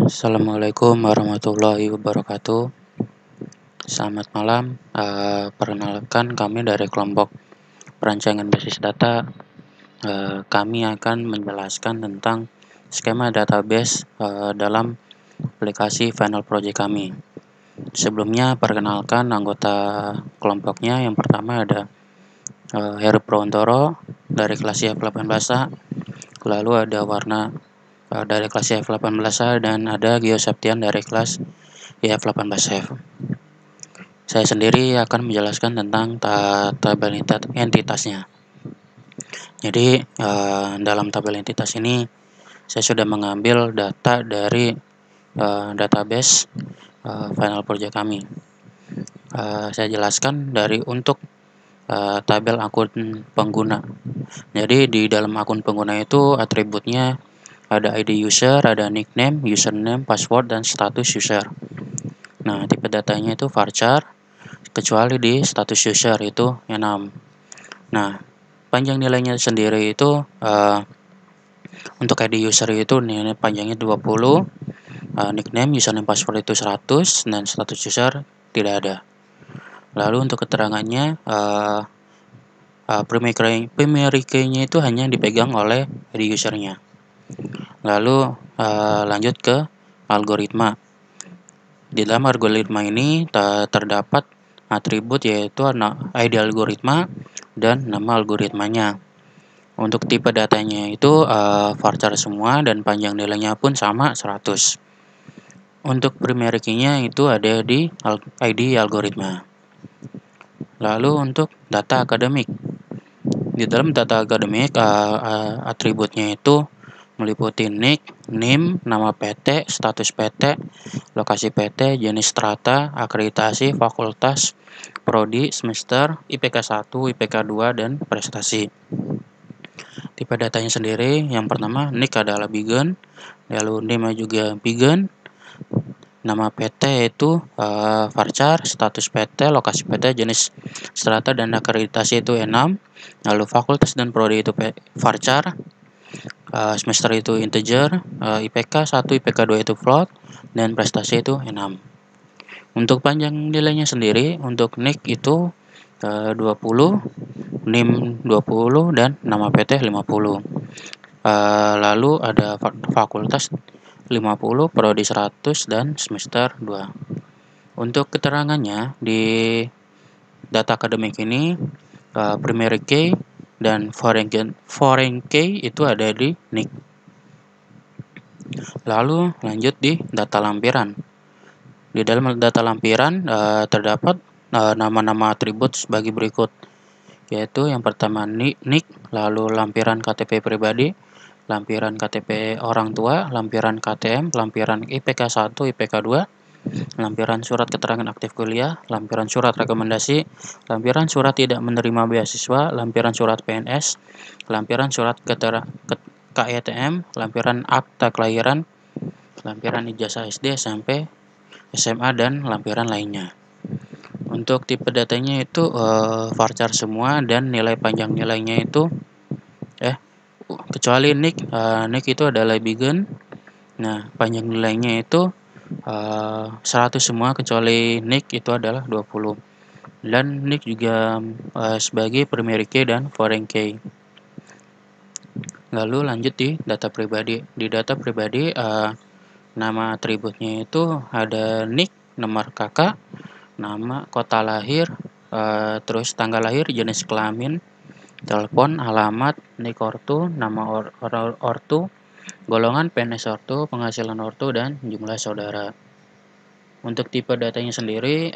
Assalamualaikum warahmatullahi wabarakatuh. Selamat malam. Perkenalkan, kami dari kelompok perancangan basis data. Kami akan menjelaskan tentang skema database dalam aplikasi Final Project kami. Sebelumnya, perkenalkan anggota kelompoknya. Yang pertama ada Heru Prawantoro dari kelas IF18A. Lalu ada Warna dari kelas IF18A dan ada Gio Septian dari kelas IF18F. Saya sendiri akan menjelaskan tentang tabel entitasnya. Jadi dalam tabel entitas ini saya sudah mengambil data dari database Final Project kami. Saya jelaskan dari untuk tabel akun pengguna. Jadi di dalam akun pengguna itu atributnya ada ID user, ada nickname, username, password, dan status user. Nah, tipe datanya itu varchar, kecuali di status user itu enum. Nah, panjang nilainya sendiri itu untuk ID user itu nilai panjangnya 20, nickname, username, password itu 100, dan status user tidak ada. Lalu untuk keterangannya, primary key-nya itu hanya dipegang oleh ID usernya. Lalu lanjut ke algoritma. Di dalam algoritma ini terdapat atribut yaitu ID algoritma dan nama algoritmanya. Untuk tipe datanya itu varchar semua dan panjang nilainya pun sama 100. Untuk primary key-nya itu ada di ID algoritma. Lalu untuk data akademik. Di dalam data akademik atributnya itu meliputi nick, NIM, nama PT, status PT, lokasi PT, jenis strata, akreditasi, fakultas, prodi, semester, IPK 1, IPK 2, dan prestasi. Tipe datanya sendiri, yang pertama nick adalah Bigen, lalu NIM juga Bigen, nama PT itu varchar, status PT, lokasi PT, jenis strata, dan akreditasi itu enum, lalu fakultas dan prodi itu varchar, semester itu integer, IPK 1, IPK 2 itu float, dan prestasi itu enum. Untuk panjang nilainya sendiri, untuk nick itu 20, NIM 20, dan nama PT 50. Lalu ada fakultas 50, prodi 100, dan semester 2. Untuk keterangannya, di data akademik ini, primary key dan foreign key itu ada di nick. Lalu lanjut di data lampiran. Di dalam data lampiran terdapat nama-nama atribut sebagai berikut, yaitu yang pertama nick, lalu lampiran KTP pribadi, lampiran KTP orang tua, lampiran KTM, lampiran IPK 1, IPK 2, lampiran surat keterangan aktif kuliah, lampiran surat rekomendasi, lampiran surat tidak menerima beasiswa, lampiran surat PNS, lampiran surat KETM, lampiran akta kelahiran, lampiran ijazah SD, SMP, SMA, dan lampiran lainnya. Untuk tipe datanya itu varchar semua dan nilai panjang nilainya itu kecuali nick itu adalah Bigen. Nah, panjang nilainya itu 100 semua kecuali nick itu adalah 20. Dan nick juga sebagai primary key dan foreign key. Lalu lanjut di data pribadi. Di data pribadi nama atributnya itu ada nick, nomor kakak, nama, kota lahir, terus tanggal lahir, jenis kelamin, telepon, alamat, nik ortu, nama ortu, golongan PNS ortu, penghasilan ortu, dan jumlah saudara. Untuk tipe datanya sendiri,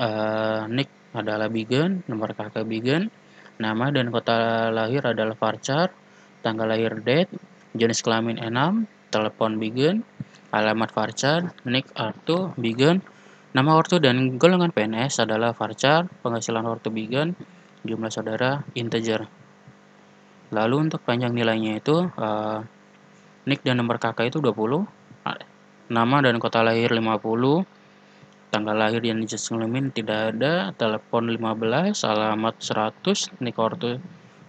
nick adalah Bigen, nomor kakak Bigen, nama dan kota lahir adalah varchar, tanggal lahir date, jenis kelamin enum, telepon Bigen, alamat varchar, nick ortu Bigen, nama ortu dan golongan PNS adalah varchar, penghasilan ortu Bigen, jumlah saudara integer. Lalu untuk panjang nilainya itu nick dan nomor kakak itu 20, nama dan kota lahir 50, tanggal lahir dan jenis kelamin tidak ada, telepon 15, alamat 100, nik ortu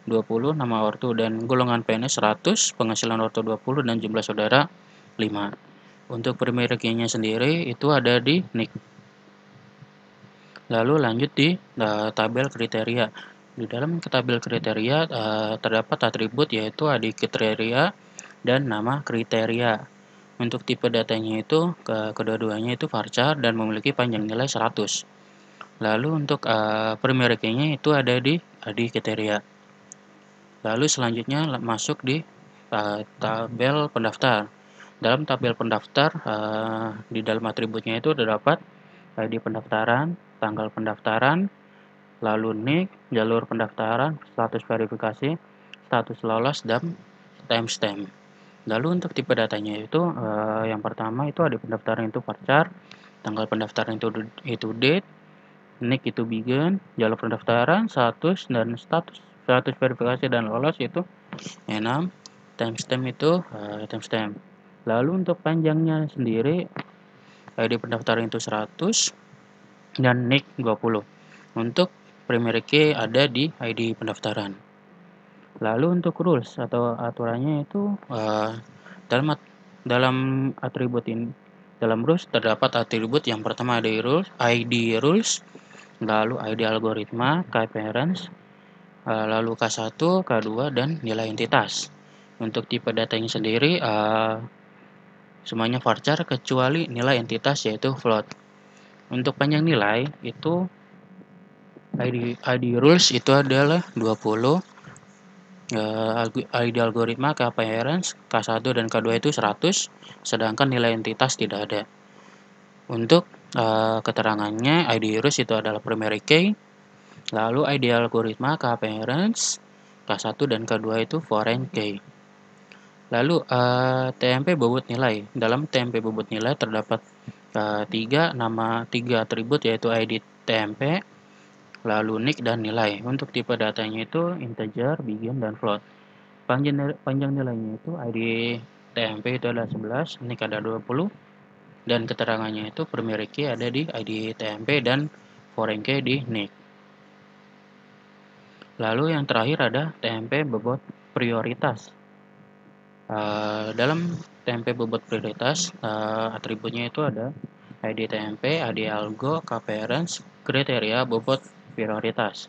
20, nama ortu dan golongan PNS 100, penghasilan ortu 20, dan jumlah saudara 5. Untuk primary key-nya sendiri itu ada di NIC. Lalu lanjut di tabel kriteria. Di dalam tabel kriteria terdapat atribut yaitu ID kriteria dan nama kriteria. Untuk tipe datanya itu kedua-duanya itu varchar dan memiliki panjang nilai 100. Lalu untuk primary key-nya itu ada di ID kriteria. Lalu selanjutnya masuk di tabel pendaftar. Dalam tabel pendaftar di dalam atributnya itu terdapat ID pendaftaran, tanggal pendaftaran, lalu NIK, jalur pendaftaran, status verifikasi, status lolos, dan timestamp. Lalu untuk tipe datanya itu yang pertama itu ada pendaftaran itu varchar, tanggal pendaftaran itu date, NIK itu begin, jalur pendaftaran, status verifikasi dan lolos itu enum, timestamp itu timestamp. Lalu untuk panjangnya sendiri ID pendaftaran itu 100 dan NIK 20. Untuk primary key ada di ID pendaftaran. Lalu untuk rules atau aturannya itu dalam atribut ini, dalam rules terdapat atribut yang pertama ada ID rules, lalu ID algoritma, key parents, lalu K1, K2, dan nilai entitas. Untuk tipe datanya sendiri semuanya varchar kecuali nilai entitas yaitu float. Untuk panjang nilai itu ID rules itu adalah 20, ID algoritma, K parents, K1 dan K2 itu 100, sedangkan nilai entitas tidak ada. Untuk keterangannya ID rules itu adalah primary key, lalu ID algoritma, K parents, K1 dan K2 itu foreign key. Lalu TMP bobot nilai. Dalam TMP bobot nilai terdapat tiga atribut yaitu ID TMP, lalu NIK dan nilai. Untuk tipe datanya itu integer, begin, dan float. Panjang nilainya itu ID TMP itu adalah 11, NIK ada 20, dan keterangannya itu primary key ada di ID TMP dan foreign key di NIK. Lalu yang terakhir ada TMP bobot prioritas. Dalam TMP bobot prioritas atributnya itu ada ID TMP, ID algo, K parents, kriteria bobot prioritas.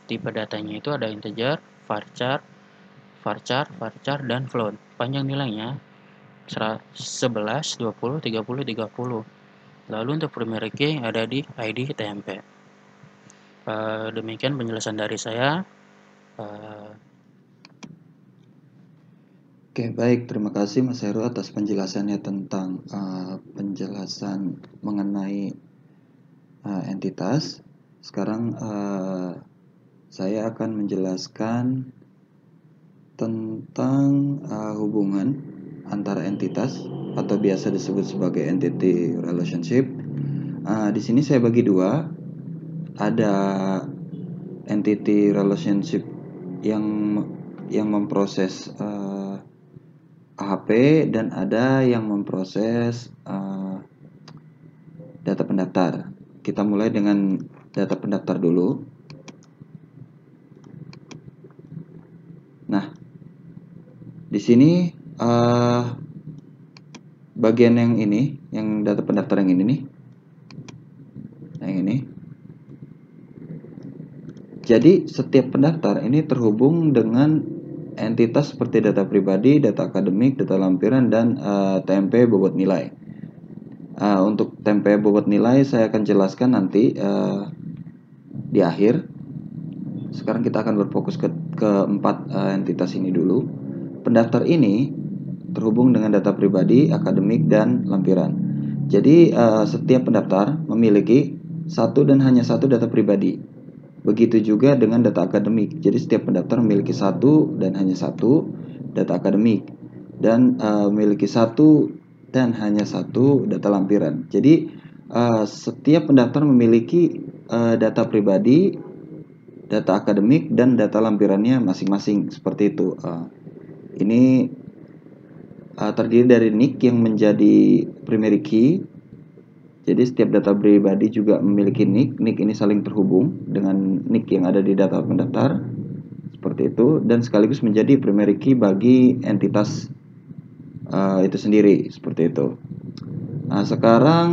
Tipe datanya itu ada integer, varchar, dan float. Panjang nilainya 11, 20, 30, 30. Lalu untuk primary key ada di ID TMP. Demikian penjelasan dari saya. Oke, baik. Terima kasih Mas Heru atas penjelasannya tentang penjelasan mengenai entitas. Sekarang saya akan menjelaskan tentang hubungan antara entitas atau biasa disebut sebagai entity relationship. Di sini saya bagi dua. Ada entity relationship yang memproses AHP dan ada yang memproses data pendaftar. Kita mulai dengan data pendaftar dulu. Nah, di sini bagian yang ini, yang data pendaftar yang ini nih, yang ini. Jadi setiap pendaftar ini terhubung dengan entitas seperti data pribadi, data akademik, data lampiran, dan TMP bobot nilai. Untuk TMP bobot nilai saya akan jelaskan nanti di akhir. Sekarang kita akan berfokus ke empat entitas ini dulu. Pendaftar ini terhubung dengan data pribadi, akademik, dan lampiran. Jadi setiap pendaftar memiliki satu dan hanya satu data pribadi. Begitu juga dengan data akademik. Jadi setiap pendaftar memiliki satu dan hanya satu data akademik, dan memiliki satu dan hanya satu data lampiran. Jadi setiap pendaftar memiliki data pribadi, data akademik, dan data lampirannya masing-masing. Seperti itu. Ini terdiri dari NIK yang menjadi primary key. Jadi setiap data pribadi juga memiliki NIK. NIK ini saling terhubung dengan NIK yang ada di data pendaftar. Seperti itu. Dan sekaligus menjadi primary key bagi entitas itu sendiri. Seperti itu. Nah, sekarang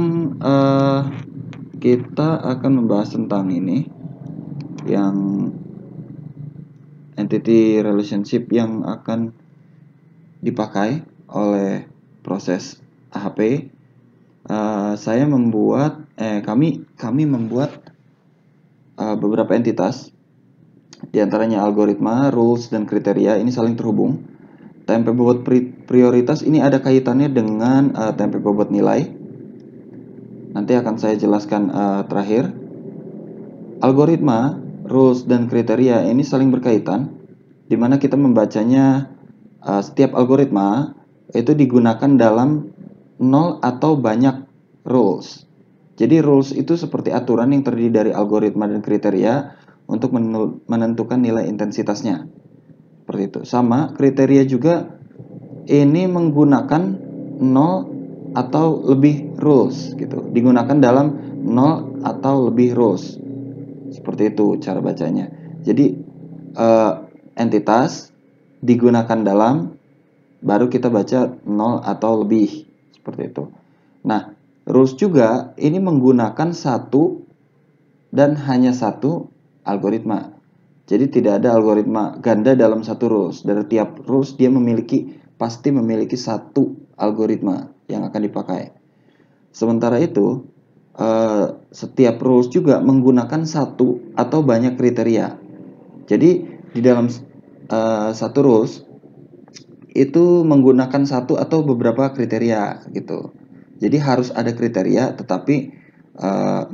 kita akan membahas tentang ini, yang entity relationship yang akan dipakai oleh proses AHP. Saya membuat kami membuat beberapa entitas, diantaranya algoritma, rules, dan kriteria. Ini saling terhubung. TMP bobot prioritas ini ada kaitannya dengan TMP bobot nilai. Nanti akan saya jelaskan terakhir. Algoritma, rules, dan kriteria ini saling berkaitan, di mana kita membacanya setiap algoritma itu digunakan dalam nol atau banyak rules. Jadi rules itu seperti aturan yang terdiri dari algoritma dan kriteria untuk menentukan nilai intensitasnya. Seperti itu. Sama kriteria juga ini menggunakan nol atau lebih rules gitu. Digunakan dalam nol atau lebih rules. Seperti itu cara bacanya. Jadi entitas digunakan dalam, baru kita baca nol atau lebih, seperti itu. Nah, rules juga ini menggunakan satu dan hanya satu algoritma. Jadi tidak ada algoritma ganda dalam satu rules. Dari tiap rules dia pasti memiliki satu algoritma yang akan dipakai. Sementara itu, setiap rules juga menggunakan satu atau banyak kriteria. Jadi di dalam satu rules itu menggunakan satu atau beberapa kriteria gitu. Jadi harus ada kriteria, tetapi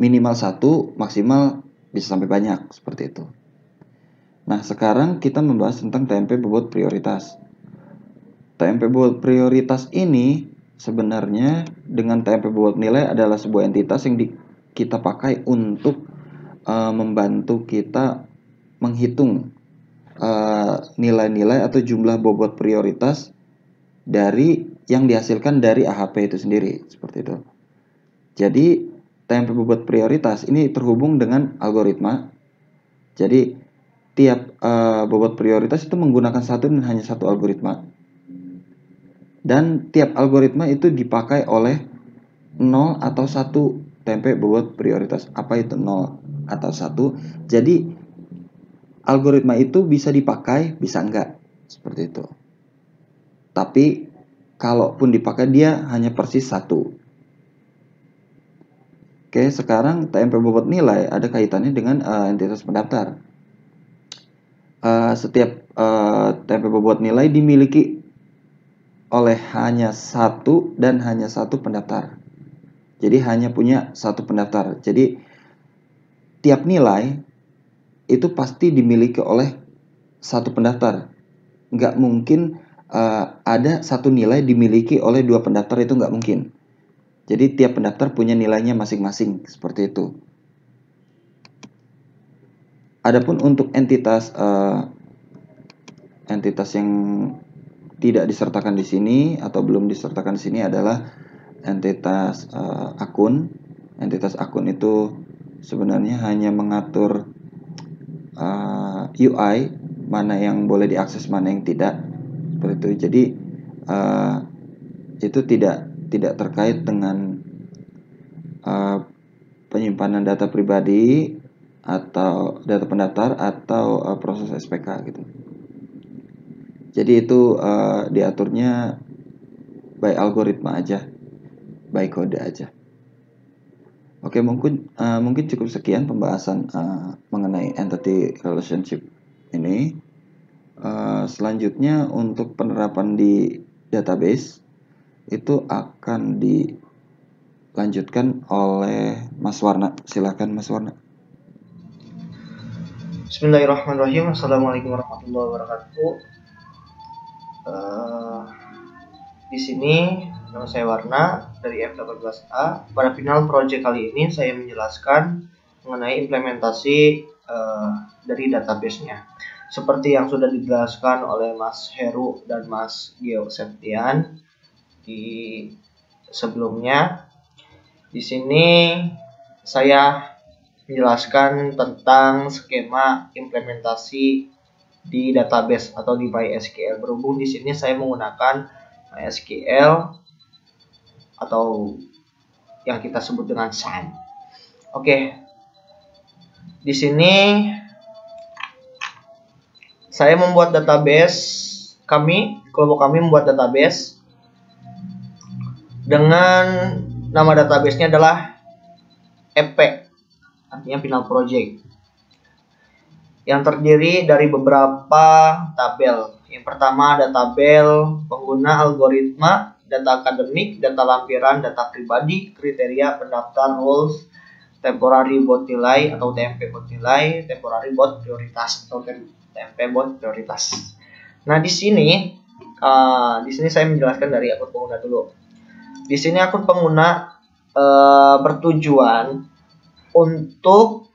minimal satu, maksimal bisa sampai banyak, seperti itu. Nah, sekarang kita membahas tentang TMP bobot prioritas. TMP bobot prioritas ini sebenarnya dengan TMP bobot nilai adalah sebuah entitas yang kita pakai untuk membantu kita menghitung nilai-nilai atau jumlah bobot prioritas dari yang dihasilkan dari AHP itu sendiri, seperti itu. Jadi TMP bobot prioritas ini terhubung dengan algoritma. Jadi tiap bobot prioritas itu menggunakan satu dan hanya satu algoritma. Dan tiap algoritma itu dipakai oleh 0 atau 1 TMP bobot prioritas. Apa itu 0 atau 1? Jadi algoritma itu bisa dipakai, bisa enggak, seperti itu. Tapi kalaupun dipakai dia hanya persis satu. Oke, sekarang TMP bobot nilai ada kaitannya dengan entitas pendaftar. Setiap TMP bobot nilai dimiliki oleh hanya satu dan hanya satu pendaftar. Jadi hanya punya satu pendaftar. Jadi tiap nilai itu pasti dimiliki oleh satu pendaftar. Nggak mungkin ada satu nilai dimiliki oleh dua pendaftar, itu nggak mungkin. Jadi tiap pendaftar punya nilainya masing-masing, seperti itu. Adapun untuk entitas yang tidak disertakan di sini atau belum disertakan di sini adalah entitas akun. Entitas akun itu sebenarnya hanya mengatur UI, mana yang boleh diakses, mana yang tidak, seperti itu. Jadi itu tidak terkait dengan penyimpanan data pribadi atau data pendaftar atau proses SPK gitu. Jadi itu diaturnya by algoritma aja, by kode aja. Oke, mungkin cukup sekian pembahasan mengenai entity relationship ini. Selanjutnya untuk penerapan di database itu akan dilanjutkan oleh Mas Warna. Silakan Mas Warna. Bismillahirrahmanirrahim. Assalamualaikum warahmatullahi wabarakatuh. Di sini nama saya Warna dari F18A. Pada final project kali ini saya menjelaskan mengenai implementasi dari database-nya. Seperti yang sudah dijelaskan oleh Mas Heru dan Mas Gio Septian di sebelumnya. Di sini saya menjelaskan tentang skema implementasi di database atau di MySQL. Berhubung di sini saya menggunakan MySQL atau yang kita sebut dengan SAM. Oke. Di sini saya membuat database, kelompok kami membuat database dengan nama databasenya adalah EP, artinya final project, yang terdiri dari beberapa tabel. Yang pertama ada tabel pengguna, algoritma, data akademik, data lampiran, data pribadi, kriteria, pendaftar, rules, temporary bot nilai atau TMP bot nilai, temporary bot prioritas atau TMP bot prioritas. Nah, di sini saya menjelaskan dari akun pengguna dulu. Di sini akun pengguna bertujuan untuk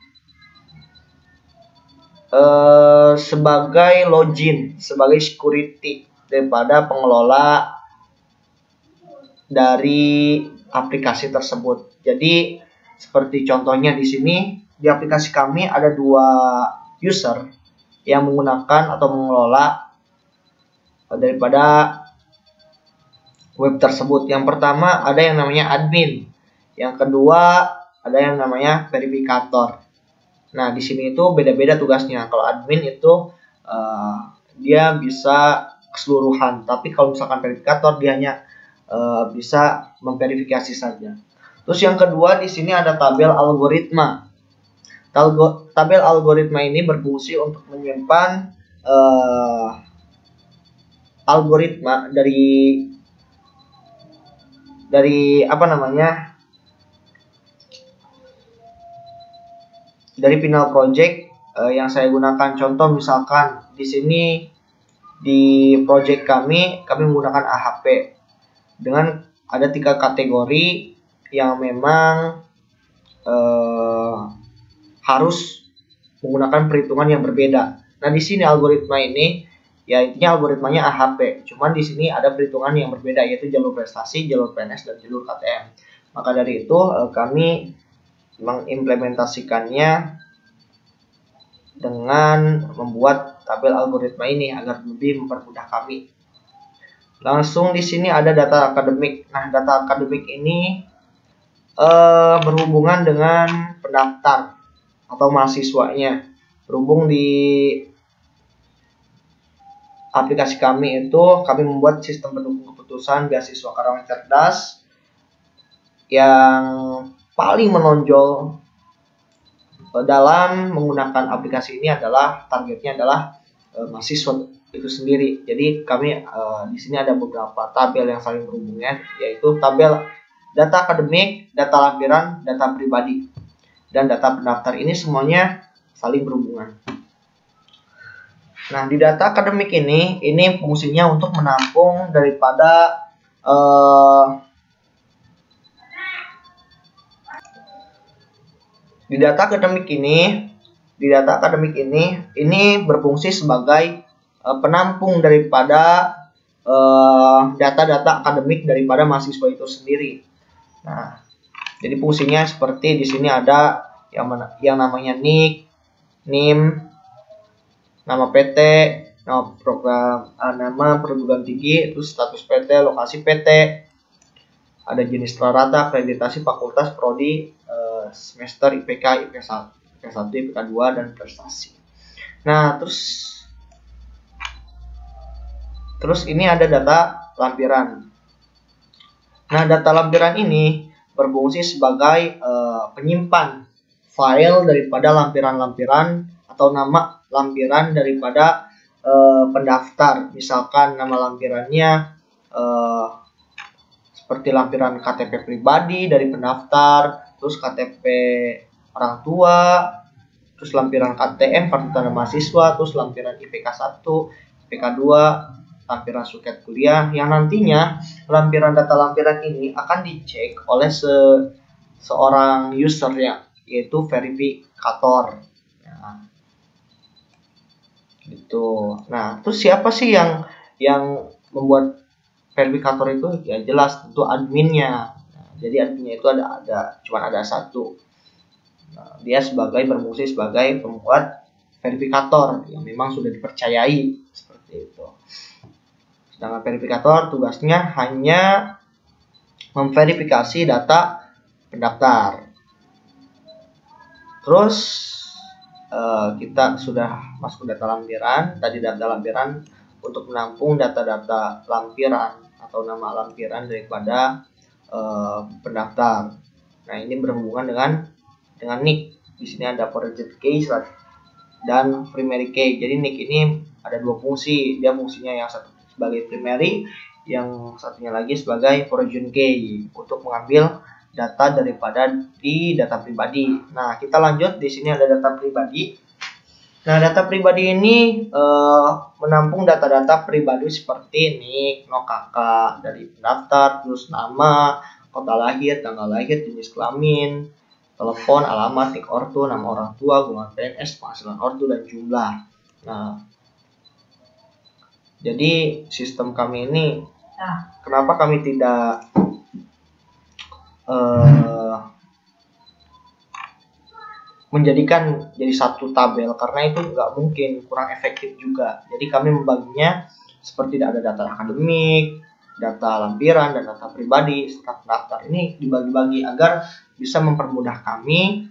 sebagai login, sebagai security daripada pengelola dari aplikasi tersebut. Jadi seperti contohnya di sini, di aplikasi kami ada 2 user yang menggunakan atau mengelola daripada web tersebut. Yang pertama ada yang namanya admin, yang kedua ada yang namanya verifikator. Nah, di sini itu beda-beda tugasnya. Kalau admin itu dia bisa keseluruhan, tapi kalau misalkan verifikator dia hanya bisa memverifikasi saja. Terus yang kedua di sini ada tabel algoritma. Tabel algoritma ini berfungsi untuk menyimpan algoritma dari dari final project yang saya gunakan. Contoh misalkan di sini di project kami menggunakan AHP dengan ada 3 kategori yang memang harus menggunakan perhitungan yang berbeda. Nah, di sini algoritma ini algoritmanya AHP, cuman di sini ada perhitungan yang berbeda, yaitu jalur prestasi, jalur PNS, dan jalur KTM. Maka dari itu kami mengimplementasikannya dengan membuat tabel algoritma ini agar lebih mempermudah kami. Langsung di sini ada data akademik. Nah, data akademik ini berhubungan dengan pendaftar atau mahasiswanya. Berhubung di aplikasi kami itu kami membuat sistem pendukung keputusan beasiswa Karawang Cerdas. Yang paling menonjol dalam menggunakan aplikasi ini adalah targetnya adalah mahasiswa itu sendiri. Jadi kami di sini ada beberapa tabel yang saling berhubungan, yaitu tabel data akademik, data lampiran, data pribadi, dan data pendaftar. Ini semuanya saling berhubungan. Nah, di data akademik ini fungsinya untuk menampung daripada di data akademik ini berfungsi sebagai penampung daripada data-data akademik daripada mahasiswa itu sendiri. Nah, jadi fungsinya seperti di sini ada yang namanya NIK, NIM, nama PT, nama program, nama perguruan tinggi, terus status PT, lokasi PT, ada jenis rata, akreditasi fakultas, prodi, semester, IPK, IPK1, IPK2, dan prestasi. Nah, terus ini ada data lampiran. Nah, data lampiran ini berfungsi sebagai penyimpan file daripada lampiran-lampiran atau nama lampiran daripada pendaftar. Misalkan nama lampirannya seperti lampiran KTP pribadi dari pendaftar, terus KTP orang tua, terus lampiran KTM kartu tanda mahasiswa, terus lampiran IPK1, IPK2, lampiran suket kuliah, yang nantinya data lampiran ini akan dicek oleh seorang user yaitu verifikator. Ya. Gitu. Nah, terus siapa sih yang membuat verifikator itu? Ya jelas tentu adminnya. Nah, jadi adminnya itu cuma ada satu. Nah, dia berfungsi sebagai pembuat verifikator yang memang sudah dipercayai seperti itu. Sedangkan verifikator tugasnya hanya memverifikasi data pendaftar. Terus kita sudah masuk data lampiran. Tadi data lampiran untuk menampung data-data lampiran atau nama lampiran daripada pendaftar. Nah, ini berhubungan dengan NIC. Di sini ada project key dan primary key. Jadi NIC ini ada dua fungsi. Dia fungsinya yang satu sebagai primary, yang satunya lagi sebagai origin key untuk mengambil data daripada di data pribadi. Nah, kita lanjut. Di sini ada data pribadi. Nah, data pribadi ini menampung data-data pribadi seperti NIK, NOK dari pendaftar, terus nama, kota lahir, tanggal lahir, jenis kelamin, telepon, alamat, NIK ortu, nama orang tua, golongan PNS, penghasilan ortu, dan jumlah. Nah, jadi sistem kami ini, kenapa kami tidak menjadikan jadi satu tabel, karena itu nggak mungkin, kurang efektif juga. Jadi kami membaginya seperti ada data akademik, data lampiran, dan data pribadi serta pendaftar. Ini dibagi-bagi agar bisa mempermudah kami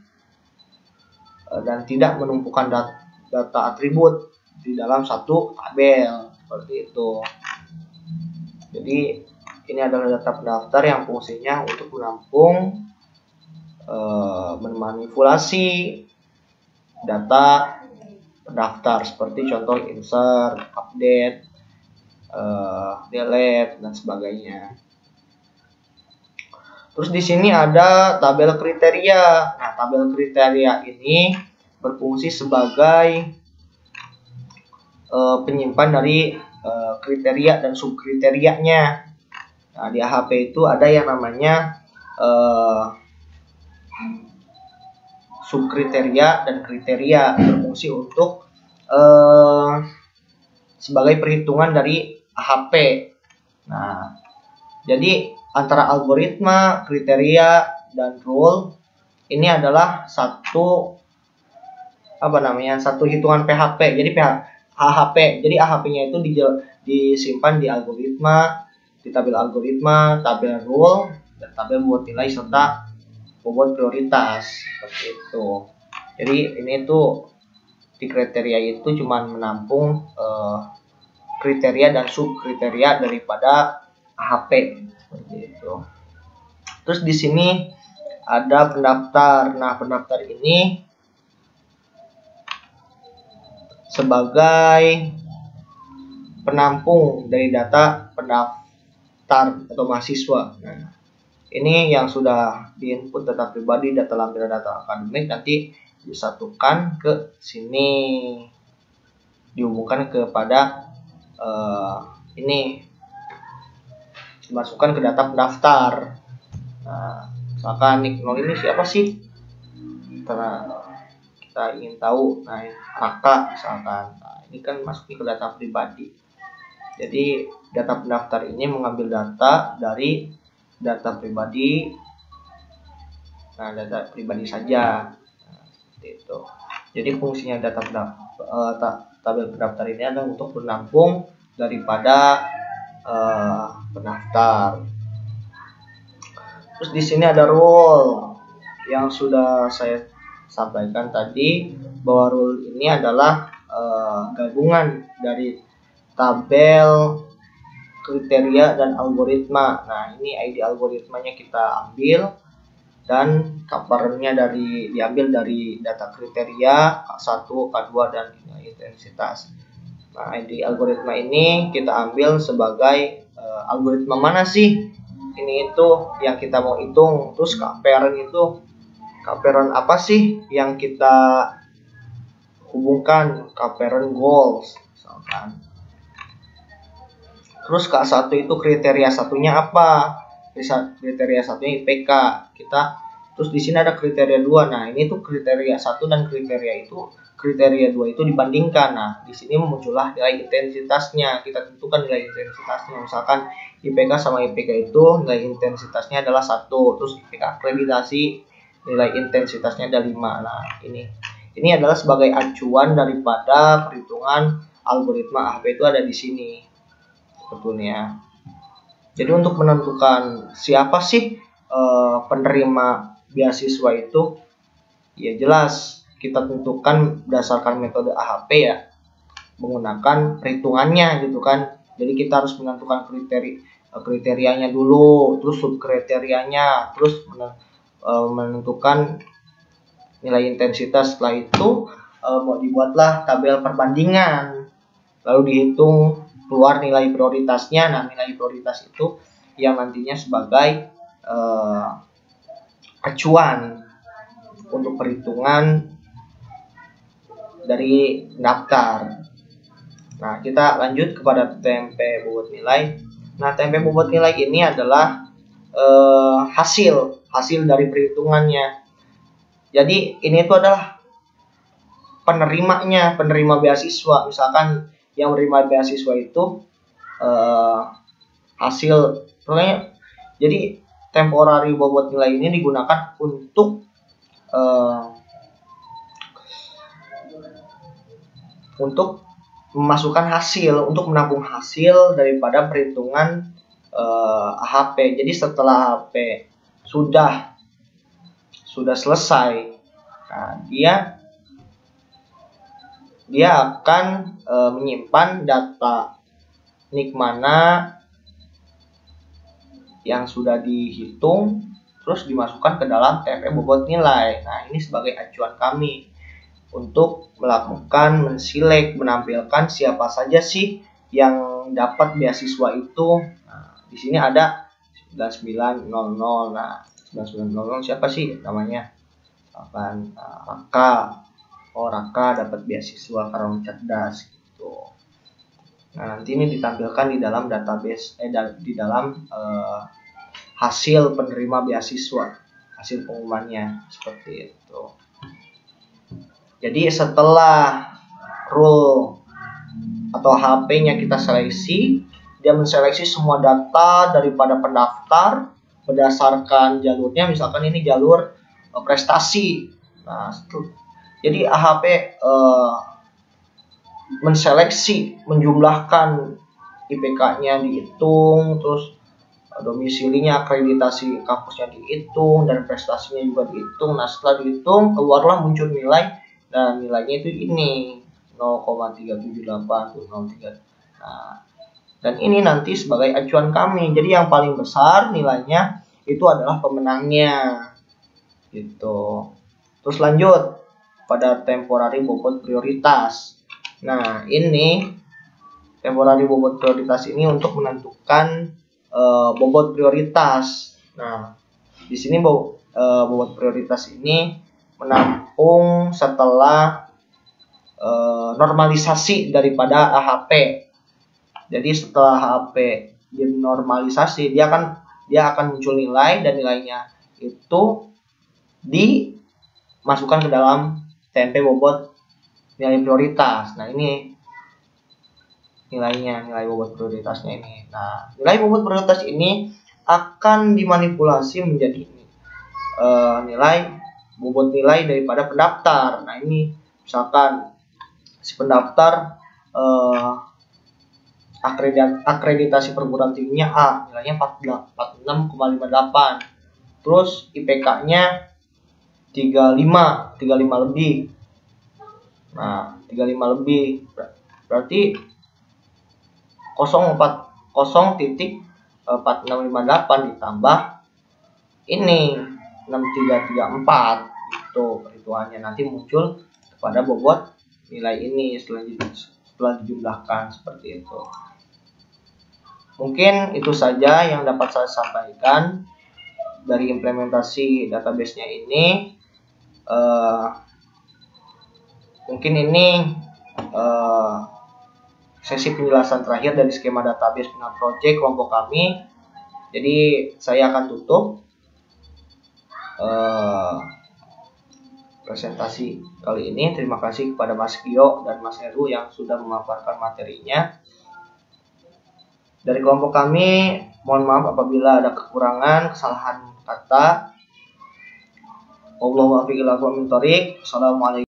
dan tidak menumpukan data atribut di dalam satu tabel seperti itu. Jadi ini adalah data pendaftar yang fungsinya untuk menampung, memanipulasi data pendaftar seperti contoh insert, update, delete, dan sebagainya. Terus di sini ada tabel kriteria. Nah, tabel kriteria ini berfungsi sebagai penyimpan dari kriteria dan subkriterianya. Nah, di AHP itu ada yang namanya subkriteria dan kriteria, berfungsi untuk sebagai perhitungan dari AHP. Nah, jadi antara algoritma, kriteria, dan rule ini adalah satu hitungan PHP. Jadi AHP. Jadi AHP-nya itu disimpan di algoritma, di tabel algoritma, tabel rule, dan tabel bobot nilai serta bobot prioritas seperti itu. Jadi ini tuh di kriteria itu cuma menampung kriteria dan subkriteria daripada AHP seperti itu. Terus di sini ada pendaftar. Nah, pendaftar ini sebagai penampung dari data pendaftar atau mahasiswa. Nah, ini yang sudah diinput data pribadi, data lampiran, data akademik nanti disatukan ke sini, dihubungkan kepada ini, dimasukkan ke data pendaftar. Nah, misalkan NIK 0 ini siapa sih? Karena kita ingin tahu. Nah, kakak misalkan. Nah, ini kan masuknya ke data pribadi. Jadi data pendaftar ini mengambil data dari data pribadi. Nah, data pribadi saja. Nah, seperti itu. Jadi fungsinya data tabel pendaftar ini adalah untuk menampung daripada pendaftar. Terus di sini ada rule yang sudah saya sampaikan tadi, bahwa rule ini adalah gabungan dari tabel, kriteria, dan algoritma. Nah, ini ID algoritmanya kita ambil dan covernya diambil dari data kriteria K1, K2, dan nilai intensitas. Nah, ID algoritma ini kita ambil sebagai algoritma mana sih ini itu yang kita mau hitung. Terus K-parent itu, K-parent apa sih yang kita hubungkan, K-parent goals misalkan. Terus K1 itu kriteria satunya apa? Kriteria satunya IPK kita. Terus di sini ada kriteria 2. Nah, ini tuh kriteria 1 dan kriteria 2 itu dibandingkan. Nah, di sini muncullah nilai intensitasnya. Kita tentukan nilai intensitasnya. Misalkan IPK sama IPK itu nilai intensitasnya adalah 1. Terus IPK akreditasi nilai intensitasnya ada 5. Nah, ini adalah sebagai acuan daripada perhitungan algoritma AHP itu ada di sini. Sebetulnya. Jadi untuk menentukan siapa sih penerima beasiswa itu ya jelas kita tentukan berdasarkan metode AHP ya, menggunakan perhitungannya gitu kan. Jadi kita harus menentukan kriterianya dulu, terus subkriterianya, terus menentukan nilai intensitas. Setelah itu mau dibuatlah tabel perbandingan, lalu dihitung keluar nilai prioritasnya. Nah, nilai prioritas itu yang nantinya sebagai acuan untuk perhitungan dari daftar. Nah, kita lanjut kepada TMP bobot nilai. Nah, TMP bobot nilai ini adalah hasil dari perhitungannya. Jadi ini tuh adalah penerima beasiswa. Misalkan yang menerima beasiswa itu hasil, pokoknya jadi temporary bobot nilai ini digunakan untuk memasukkan hasil, untuk menampung hasil daripada perhitungan AHP. Jadi setelah AHP sudah selesai, nah, dia akan menyimpan data nik mana yang sudah dihitung, terus dimasukkan ke dalam TMP bobot nilai. Nah, ini sebagai acuan kami untuk melakukan mensilek, menampilkan siapa saja sih yang dapat beasiswa itu. Nah, di sini ada 9900. Nah, 9900 siapa sih namanya? Misalkan Raka. Oh, Raka dapat beasiswa Karawang Cerdas gitu. Nah, nanti ini ditampilkan di dalam database, di dalam hasil penerima beasiswa, hasil pengumumannya seperti itu. Jadi setelah rule atau HP-nya kita seleksi, dia menseleksi semua data daripada pendaftar berdasarkan jalurnya. Misalkan ini jalur prestasi. Nah, jadi AHP menseleksi, menjumlahkan IPK-nya dihitung, terus domisilinya, akreditasi kampusnya dihitung, dan prestasinya juga dihitung. Nah, setelah dihitung keluarlah muncul nilai, dan nilainya itu ini 0,37803. Nah, dan ini nanti sebagai acuan kami. Jadi yang paling besar nilainya itu adalah pemenangnya gitu. Terus lanjut pada temporary bobot prioritas. Nah, ini temporary bobot prioritas ini untuk menentukan bobot prioritas. Nah, di sini bobot prioritas ini menampung setelah normalisasi daripada AHP. Jadi setelah AHP dinormalisasi, dia akan muncul nilai, dan nilainya itu dimasukkan ke dalam TMP bobot nilai prioritas. Nah, ini nilai bobot prioritasnya ini. Nah, nilai bobot prioritas ini akan dimanipulasi menjadi nilai bobot nilai daripada pendaftar. Nah, ini misalkan si pendaftar akreditasi perguruan tingginya A, nilainya 46,58. Terus IPK-nya 35 lebih. Nah, 35 lebih berarti 0,4658 ditambah ini 6334. Itu perhitungannya, nanti muncul pada bobot nilai ini setelah dijumlahkan seperti itu. Mungkin itu saja yang dapat saya sampaikan dari implementasi database-nya ini. Mungkin ini sesi penjelasan terakhir dari skema database Final Project kelompok kami. Jadi saya akan tutup presentasi kali ini. Terima kasih kepada Mas Gio dan Mas Heru yang sudah memaparkan materinya. Dari kelompok kami, mohon maaf apabila ada kekurangan, kesalahan kata. Assalamualaikum.